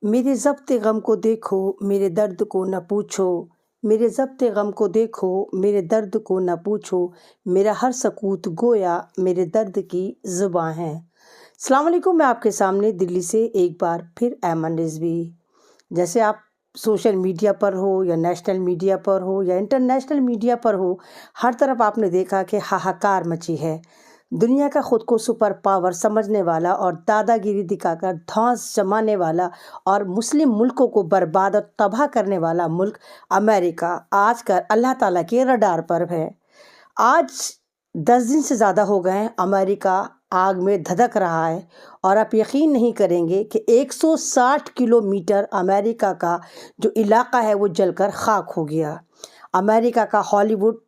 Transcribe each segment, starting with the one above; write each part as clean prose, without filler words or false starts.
मेरे ज़ब्त गम को देखो, मेरे दर्द को न पूछो। मेरे ज़ब्त गम को देखो, मेरे दर्द को न पूछो। मेरा हर सकूत गोया मेरे दर्द की ज़ुबां है। अस्सलाम वालेकुम, मैं आपके सामने दिल्ली से एक बार फिर ऐमन रिजवी। जैसे आप सोशल मीडिया पर हो या नेशनल मीडिया पर हो या इंटरनेशनल मीडिया पर हो, हर तरफ आपने देखा कि हाहाकार मची है। दुनिया का खुद को सुपर पावर समझने वाला और दादागिरी दिखाकर धौंस जमाने वाला और मुस्लिम मुल्कों को बर्बाद और तबाह करने वाला मुल्क अमेरिका आजकल अल्लाह ताला के रडार पर है। आज 10 दिन से ज़्यादा हो गए हैं अमेरिका आग में धधक रहा है और आप यकीन नहीं करेंगे कि 160 किलोमीटर अमेरिका का जो इलाका है वो जलकर खाक हो गया। अमेरिका का हॉलीवुड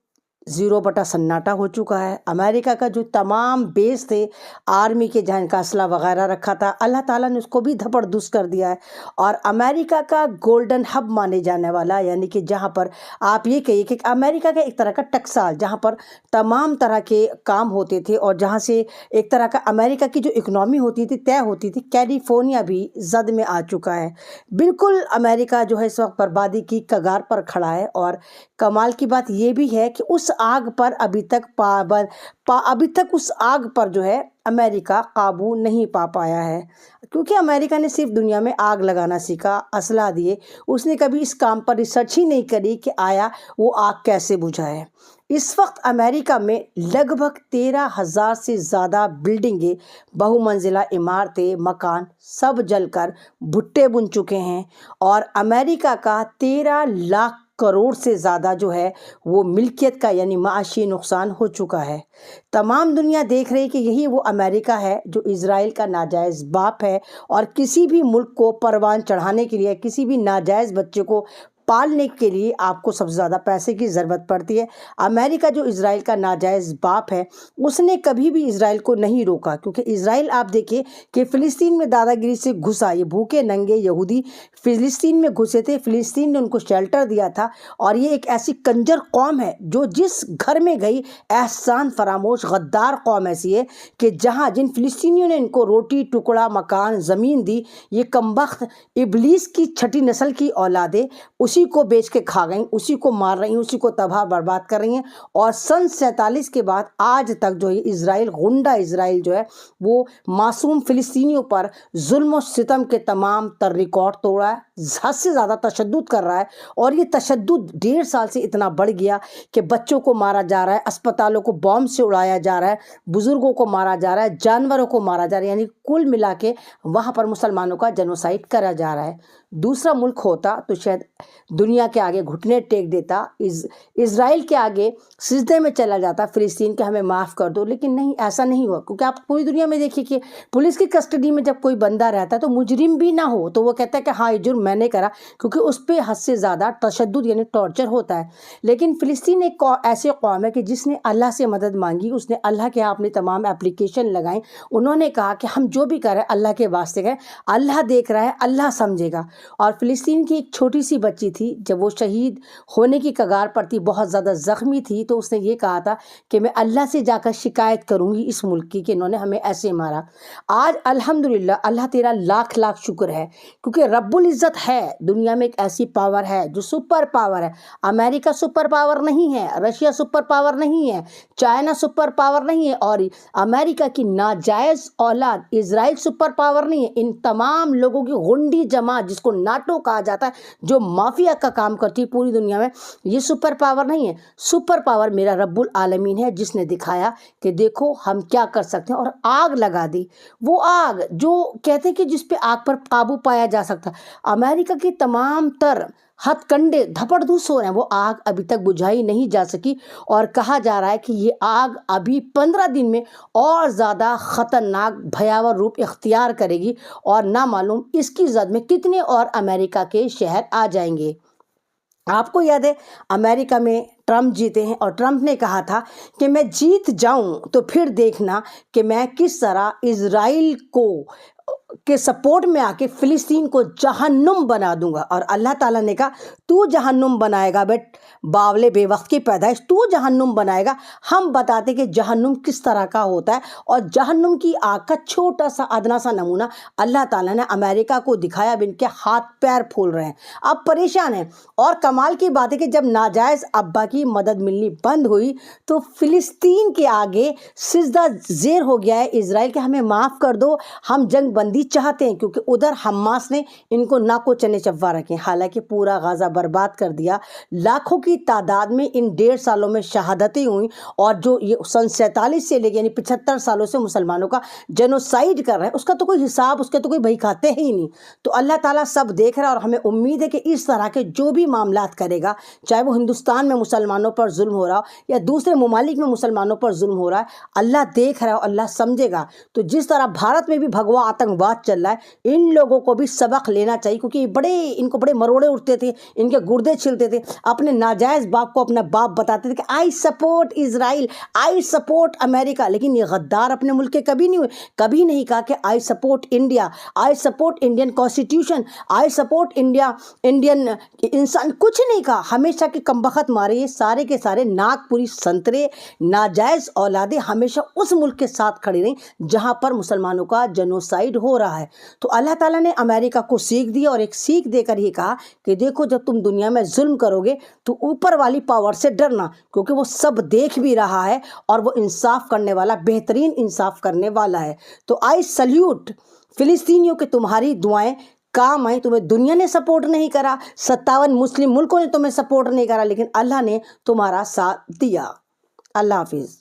ज़ीरो बटा सन्नाटा हो चुका है। अमेरिका का जो तमाम बेस थे आर्मी के, जहाँ इनका असला वगैरह रखा था, अल्लाह ताला ने उसको भी धपड़धुस कर दिया है। और अमेरिका का गोल्डन हब माने जाने वाला, यानी कि जहाँ पर आप ये कहिए कि अमेरिका का एक तरह का टकसाल, जहाँ पर तमाम तरह के काम होते थे और जहाँ से एक तरह का अमेरिका की जो इकनॉमी होती थी तय होती थी, कैलिफोर्निया भी जद में आ चुका है। बिल्कुल अमेरिका जो है इस वक्त बर्बादी की कगार पर खड़ा है। और कमाल की बात ये भी है कि उस आग पर अभी तक उस आग पर जो है अमेरिका काबू नहीं पा पाया है, क्योंकि अमेरिका ने सिर्फ दुनिया में आग लगाना सीखा, असला दिए। उसने कभी इस काम पर रिसर्च ही नहीं करी कि आया वो आग कैसे बुझाए। इस वक्त अमेरिका में लगभग 13,000 से ज़्यादा बिल्डिंगें, बहुमंजिला इमारतें, मकान सब जलकर भुट्टे बुन चुके हैं। और अमेरिका का 13 लाख करोड़ से ज़्यादा जो है वो मिल्कियत का यानी माशी नुकसान हो चुका है। तमाम दुनिया देख रही है कि यही वो अमेरिका है जो इज़राइल का नाजायज़ बाप है और किसी भी मुल्क को परवान चढ़ाने के लिए, किसी भी नाजायज़ बच्चे को पालने के लिए आपको सबसे ज़्यादा पैसे की ज़रूरत पड़ती है। अमेरिका जो इज़राइल का नाजायज़ बाप है, उसने कभी भी इज़राइल को नहीं रोका, क्योंकि इज़राइल आप देखिए कि फ़िलिस्तीन में दादागिरी से घुसा। ये भूखे नंगे यहूदी फ़िलिस्तीन में घुसे थे, फ़िलिस्तीन ने उनको शेल्टर दिया था। और ये एक ऐसी कंजर कौम है जो जिस घर में गई एहसान फरामोश गद्दार कौम ऐसी है कि जहाँ जिन फ़िलिस्तीनियों ने इनको रोटी टुकड़ा मकान ज़मीन दी, ये कमबख्त इबलीस की छठी नस्ल की औलादें उसी को बेच के खा गई, उसी को मार रही हैं, उसी को तबाह बर्बाद कर रही हैं। और सन 47 के बाद आज तक जो है इज़राइल, गुंडा इज़राइल जो है वो मासूम फ़िलिस्तीनियों पर जुल्म और सितम के तमाम तर रिकॉर्ड तोड़ा है, हद से ज़्यादा तशद्दुद कर रहा है। और ये तशद्दुद 1.5 साल से इतना बढ़ गया कि बच्चों को मारा जा रहा है, अस्पतालों को बॉम्ब से उड़ाया जा रहा है, बुज़ुर्गों को मारा जा रहा है, जानवरों को मारा जा रहा है, यानी कुल मिला के वहाँ पर मुसलमानों का जेनोसाइड करा जा रहा है। दूसरा मुल्क होता तो शायद दुनिया के आगे घुटने टेक देता, इज़राइल के आगे सिजदे में चला जाता, फ़िलिस्तीन के हमें माफ़ कर दो। लेकिन नहीं, ऐसा नहीं हुआ, क्योंकि आप पूरी दुनिया में देखिए कि पुलिस की कस्टडी में जब कोई बंदा रहता है तो मुजरिम भी ना हो तो वो कहता है कि हाँ ये जुर्म मैंने करा, क्योंकि उस पर हद से ज़्यादा तशद्दुद यानी टॉर्चर होता है। लेकिन फ़िलिस्तीन एक ऐसी कौम है कि जिसने अल्लाह से मदद मांगी, उसने अल्लाह के यहाँ अपनी तमाम एप्लीकेशन लगाई। उन्होंने कहा कि हम जो भी करें अल्लाह के वास्ते करें, अल्लाह देख रहा है, अल्लाह समझेगा। और फ़िलिस्तीन की एक छोटी सी बच्ची थी, जब वो शहीद होने की कगार पर थी, बहुत ज़्यादा ज़ख्मी थी, तो उसने ये कहा था कि मैं अल्लाह से जाकर शिकायत करूँगी इस मुल्क की कि इन्होंने हमें ऐसे मारा। आज अल्हम्दुलिल्लाह, अल्लाह तेरा लाख लाख शुक्र है, क्योंकि रब्बुल इज़्ज़त है। दुनिया में एक ऐसी पावर है जो सुपर पावर है। अमेरिका सुपर पावर नहीं है, रशिया सुपर पावर नहीं है, चाइना सुपर पावर नहीं है, और अमेरिका की नाजायज़ औलाद इज़राइल सुपर पावर नहीं है। इन तमाम लोगों की गुंडी जमात, जिसको नाटो कहा जाता है, जो माफिया का काम करती है पूरी दुनिया में, ये सुपर पावर नहीं है। सुपर पावर मेरा रब्बुल आलमीन है, जिसने दिखाया कि देखो हम क्या कर सकते हैं, और आग लगा दी। वो आग जो कहते हैं कि जिस पे आग पर काबू पाया जा सकता। अमेरिका की तमाम तर हथकंडे धपड़धूस हो रहे हैं, वो आग अभी तक बुझाई नहीं जा सकी। और कहा जा रहा है कि ये आग अभी 15 दिन में और ज़्यादा ख़तरनाक भयावह रूप इख्तियार करेगी, और ना मालूम इसकी जद में कितने और अमेरिका के शहर आ जाएंगे। आपको याद है अमेरिका में ट्रम्प जीते हैं, और ट्रम्प ने कहा था कि मैं जीत जाऊं तो फिर देखना कि मैं किस तरह इज़राइल को کے سپورٹ میں آ کے فلسطین کو جہنم بنا دوں گا۔ اور اللہ تعالیٰ نے کہا تو جہنم بنائے گا باولے بے وقت کی پیدائش، تو جہنم بنائے گا۔ ہم بتاتے کہ جہنم کس طرح کا ہوتا ہے، اور جہنم کی آگ کا چھوٹا سا ادنا سا نمونہ اللہ تعالیٰ نے امریکہ کو دکھایا۔ اب ان کے ہاتھ پیر پھول رہے ہیں، اب پریشان ہیں۔ اور کمال کی بات ہے کہ جب ناجائز ابا کی مدد ملنی بند ہوئی تو فلسطین کے آگے سجدہ زیر ہو گیا ہے اسرائیل کہ ہمیں معاف کر دو، ہم جنگ بندی چاہتے ہیں، کیونکہ ادھر حماس نے ان کو ناکو چنے چبا رکھے، حالانکہ پورا غازہ برباد کر دیا۔ لاکھوں کی تعداد میں ان 1.5 سالوں میں شہادتیں ہوئیں، اور جو یہ سن 47 سے لے کے یعنی 75 سالوں سے مسلمانوں کا جنوسائیڈ کر رہے ہیں، اس کا تو کوئی حساب، اس کے تو کوئی بھائی کھاتے ہی نہیں۔ تو اللہ تعالیٰ سب دیکھ رہا ہے، اور ہمیں امید ہے کہ اس طرح کے جو بھی معاملات کرے گا، چاہے وہ ہندوستان میں مسلمانوں پر ظلم ہو رہا ہو یا دوسرے ممالک میں مسلمانوں پر ظلم ہو رہا ہے، اللہ دیکھ رہا ہے اور اللہ سمجھے گا۔ تو جس طرح بھارت میں بھی بھگوا آتنکواد چل رہا ہے، ان لوگوں کو بھی سبق لینا چاہیے، کیونکہ ان کو بڑے مروڑے اٹھتے تھے، ان کے گردے چھلتے تھے، اپنے ناجائز باپ کو اپنا باپ بتاتے تھے کہ I support Israel, I support امریکہ، لیکن یہ غدار اپنے ملک کے کبھی نہیں ہوئے، کبھی نہیں کہا کہ I support India, I support Indian constitution, I support Indian انسان، کچھ نہیں کہا۔ ہمیشہ کے کمبخت مارے یہ سارے کے سارے ناگپوری سنترے ناجائز اولادیں ہمیشہ اس ملک کے ساتھ کھڑی رہیں جہاں پر مسلمانوں کا جنوسائیڈ ہو رہا ہے۔ تو اللہ تعالیٰ نے امریکہ کو سیکھ دی، اور ایک سیکھ دے کر یہ کہا کہ دیکھو جب تم دنیا میں ظلم کرو گے تو اوپر والی پاور سے ڈرنا، کیونکہ وہ سب دیکھ بھی رہا ہے، اور وہ انصاف کرنے والا، بہترین انصاف کرنے والا ہے۔ تو آئی سلیوٹ فلسطینیوں کہ تمہاری دعائیں کام آئیں۔ تمہیں دنیا نے سپورٹ نہیں کرا، 57 مسلم ملکوں نے تمہیں سپورٹ نہیں کرا، لیکن اللہ نے تمہارا ساتھ دیا۔ اللہ حافظ۔